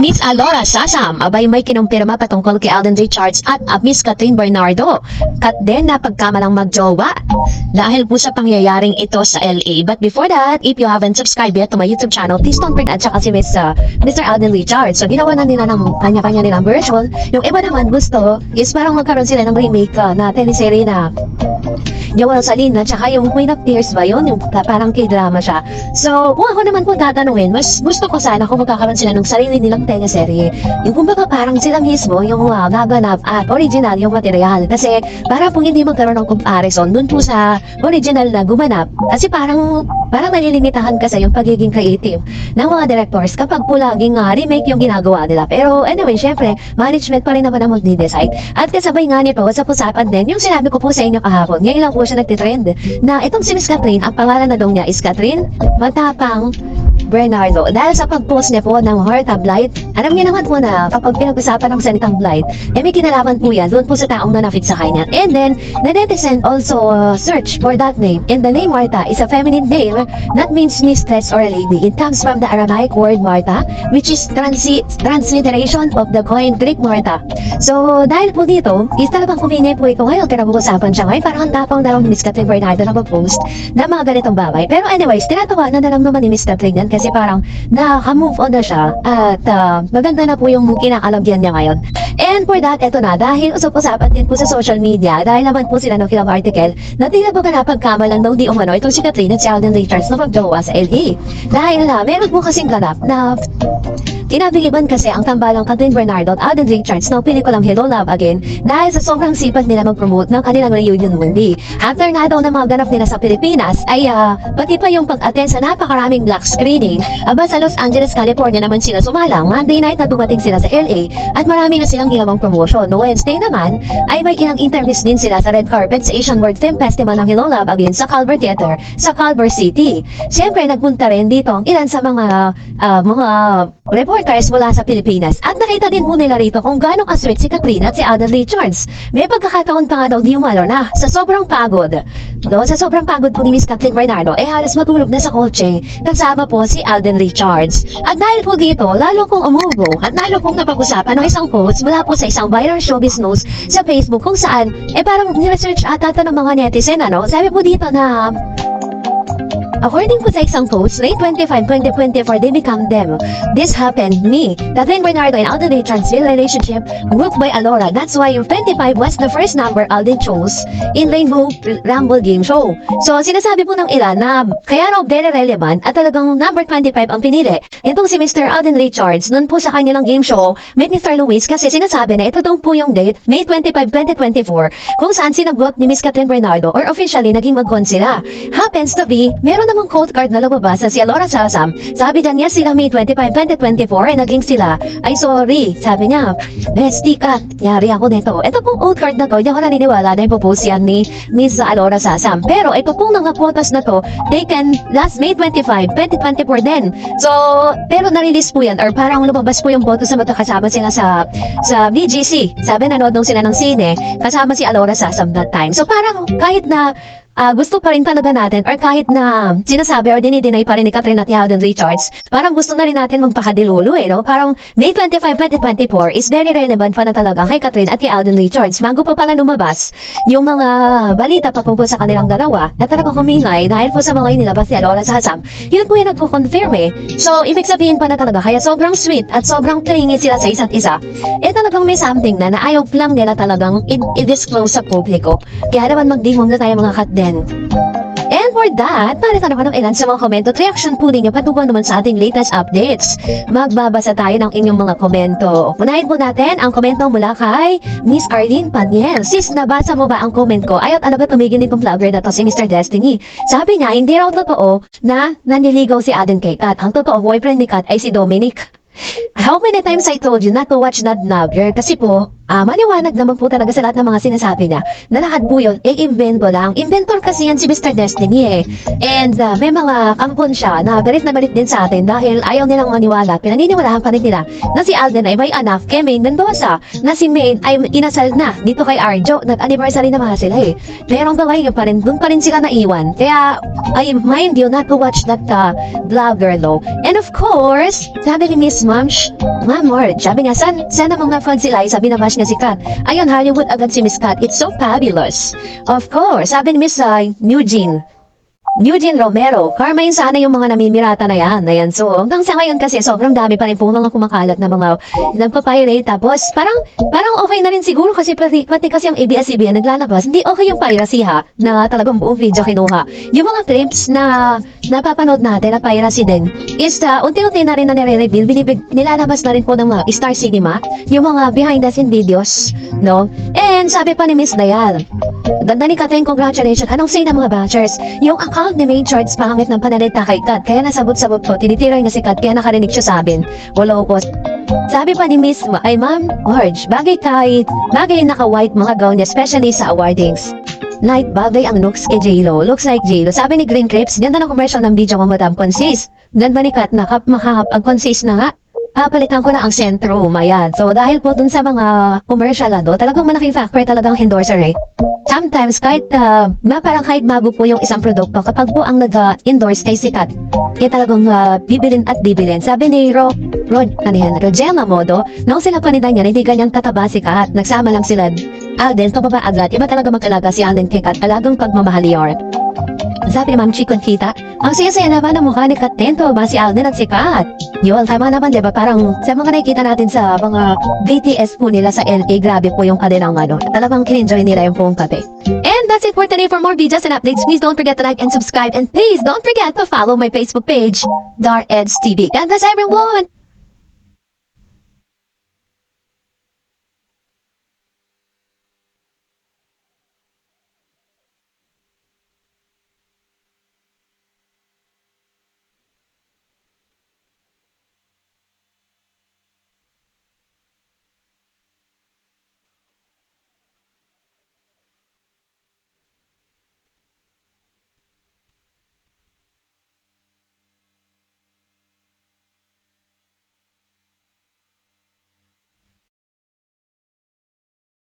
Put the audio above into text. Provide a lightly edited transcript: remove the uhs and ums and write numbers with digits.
Miss Alora Sasam, abay may kinumpirma patungkol kay Alden Richards at Miss Catherine Bernardo. Kat din na pagkamalang magjowa dahil po sa pangyayaring ito sa LA. But before that, if you haven't subscribed yet to my YouTube channel, please don't forget at saka si Mr. Alden Richards. So ginawa na nila ng kanya-kanya nilang version. Yung iba naman gusto is parang magkaroon sila ng remake na teleserye na Joel Salina, tsaka yung Queen of Tears ba yun? Yung parang k-drama siya. So, kung ako naman po tatanungin, mas gusto ko sana kung magkakaroon sila ng sarili nilang teleserye. Yung kumbaga parang sila mismo yung gaganap at original yung material. Kasi para po hindi magkaroon ng comparison dun po sa original na gumanap. Kasi parang nalilimitahan kasi yung pagiging creative ng mga directors kapag po laging remake yung ginagawa nila. Pero anyway, syempre, management pa rin naman ang mag-decide. At kasabay nga nito, sa usapan din, yung sinabi ko po sa inyo kahapon, ngayon lang po siya nagtitrend na itong si Miss Catherine, ang pangalan na daw niya is Catherine Matapang Bernardo. Dahil sa pag-post niya po ng Heart Blight, alam niyo naman po na kapag pinag-usapan ng salitang blight, may kinalaman po yan doon po sa taong nanafit sa kanya. And then, the netizen also search for that name. And the name Martha is a feminine name that means mistress or a lady. It comes from the Aramaic word Martha, which is transliteration of the coin Greek Martha. So, dahil po dito, is talagang kumingay po ito ngayon, pinag-uusapan siya ngayon, parang ang tapang na lang ni Miss Catherine Bernardo na mag-post na mga ganitong bagay. Pero anyways, tinatawanan na lang naman ni Miss Catherine yan kasi parang naka-move on na siya at maganda na po yung kinakalagyan niya ngayon. And for that, eto na, dahil usap-usapan din po sa social media, dahil naman po sila ng kilang article, na tila ba napagkamalan daw di umano itong si Catherine at si Alden Richards na magjowa sa LA. Dahil meron po kasing ganap na kinabiliban kasi ang tambalang Catherine Bernardo at Alden Richards ng pelikulang Hello Love Again dahil sa sobrang sipag nila mag-promote ng kanilang reunion movie. After nga daw ng mga ganap nila sa Pilipinas ay pati pa yung pag-attend sa napakaraming black screening sa Los Angeles, California naman sila sumalang. Monday night na dumating sila sa LA at marami na silang ginawang promotion. No Wednesday naman ay may ilang interviews din sila sa red carpet sa Asian World Film Festival ng Hello Love Again sa Culver Theater sa Culver City. Siyempre nagpunta rin dito ang ilan sa mga reporters mula sa Pilipinas at nakita din po nila rito kung gaano ka-sweet si Catherine at si Alden Richards. May pagkakataon pa nga daw di umalo na sa sobrang pagod. Sa sobrang pagod po ni Miss Catherine Bernardo halos matulog na sa kotse kasama po si Alden Richards. At dahil po dito, lalo kong umubo at lalo kong napag-usapan ng isang post mula po sa isang viral showbiz news sa Facebook kung saan parang ni-research ata ito ng mga netizen sabi po dito na according po sa isang post, late 25, 2024, they become them. This happened me. Catherine Bernardo and Alden Richards' relationship booked by Alora. That's why yung 25 was the first number Alden chose in Rainbow Rumble Game Show. So, sinasabi po ng ilan na kaya raw very relevant at talagang number 25 ang pinili. Itong si Mr. Alden Richards, nun po sa kanilang game show, met Mr. Luis kasi sinasabi na ito daw po yung date, May 25, 2024, kung saan sinagot ni Miss Catherine Bernardo or officially naging mag-con sila. Happens to be, meron namang quote card na lumabas sa si Alora Sasam. Sabi niya sila May 25, 2024 ay naging sila. Ay sorry, sabi niya, bestie ka, yari ako nito. Ito pong quote card na to, hindi ako naniniwala na ipopost yan ni Miss Alora Sasam. Pero ito pong mga photos na to, taken last May 25, 2024 din. So, pero na-release po yan or parang lumabas po yung photos na magkakasama sila sa BGC. Sabi nanood nung sila ng sine, kasama si Alora Sasam that time. So parang kahit na gusto pa rin talaga natin or kahit na sinasabi or dinideny pa rin ni Catherine at Alden Richards, parang gusto na rin natin magpakadilulo no? Parang May 25, 2024 is very relevant pa na talaga kay Catherine at kay Alden Richards. Bago pa pala lumabas yung mga balita patungkol sa kanilang dalawa na talagang humingay dahil po sa mga inilabas ni Alora Sasam. Yun po yung nagko-confirm So, ibig sabihin pa na talaga kaya sobrang sweet at sobrang clingy sila sa isa't isa. Talagang may something na ayaw lang nila talagang i-disclose sa publiko. Kaya naman magdingong na tayo mga kat din. And for that, narito naman ang ilan sa mga komento at reaction po ninyo patungkol naman sa ating latest updates. Magbabasa tayo ng inyong mga komento. Unahin po natin ang komento mula kay Miss Arlene Paniel. Sis, nabasa mo ba ang comment ko? Ayaw talaga tumigil nitong vlogger na to si Mr. Destiny. Sabi niya, hindi raw totoo na naniligaw si Aden kay Kat. Ang totoo boyfriend ni Kat ay si Dominic. How many times I told you not to watch that vlogger? Kasi po, Maliwanag naman po talaga sa lahat ng mga sinasabi niya na lahat po yun, invento lang. Inventor kasi yan si Mr. Destiny eh. And may mga kampon siya na galit din sa atin dahil ayaw nilang maniwala. Pinaniniwalaan pa rin nila na si Alden ay may anak kay Maine Mendoza, na si Maine ay inasal na dito kay Arjo. Nag-anniversary na mga sila eh. Pero hanggang ngayon pa rin, dun pa rin sila naiwan. Kaya, I mind you not to watch that vlogger low. And of course, sabi ni Miss Ma'am Marge, sabi niya, sana mga fans sila, sabi na bash niya si Kat. Ayun, Hollywood agad si Miss Kat. It's so fabulous. Of course, sabi ni Miss Eugene Romero, Carmine, sana yung mga namimirata na yan. Ayan, so hanggang sa ngayon kasi sobrang dami pa rin po mga kumakalat na mga nagpapirate. Tapos parang okay na rin siguro kasi pati kasi yung ABS-CBN naglalabas. Hindi okay yung piracy ha, na talagang buong video kinuha. Yung mga clips na napapanood natin na piracy din is unti-unti na rin na nire-reveal. Nilalabas na rin po ng mga Star Cinema yung mga behind the scene videos, no? And sabi pa ni Miss Dayal, ganda ni Kateng, congratulations. Anong say ng mga bashers? Yung account ni Main Charts pangit ng panalita kay Kat. Kaya nasabot-sabot ko, tinitiray na si Kat, kaya nakarinig siya sa amin. Wala po. Sabi pa ni Miss ay Ma'am Marge, bagay naka-white mga gown, especially sa awardings. Night bagay ang looks kay J-Lo. Looks like J-Lo. Sabi ni Green Crepes, ganda ng commercial ng video ko, Madam Consis. Ganda ni Kat, makakapag-consis na nga. Palitan ko na ang sentro, ayan. So, dahil po dun sa mga commercial talagang malaking factor talagang endorser eh. Sometimes, kahit bago po yung isang produkto, kapag po ang nag-endorse kay sikat, kaya talagang bibilin at bibilin. Sabi ni Rogella Modo, nung sila panida niya, hindi ganyan kataba si Kat. Nagsama lang sila. Alden, pababa agad. Iba talaga magkalaga si Alden kay Kat. Talagang pagmamahal yun. Sabi ni Ma'am Chi Conchita, ang saya-saya naman ang mukha ni Kat Tento ba si Alden at si Kat? Yun, tama naman diba? Parang sa mga nakikita natin sa mga BTS po nila sa LA, grabe po yung kanilang talagang kinenjoy nila yung buong kape. And that's it for today. For more videos and updates, please don't forget to like and subscribe. And please don't forget to follow my Facebook page, Dar Eds TV. God bless everyone!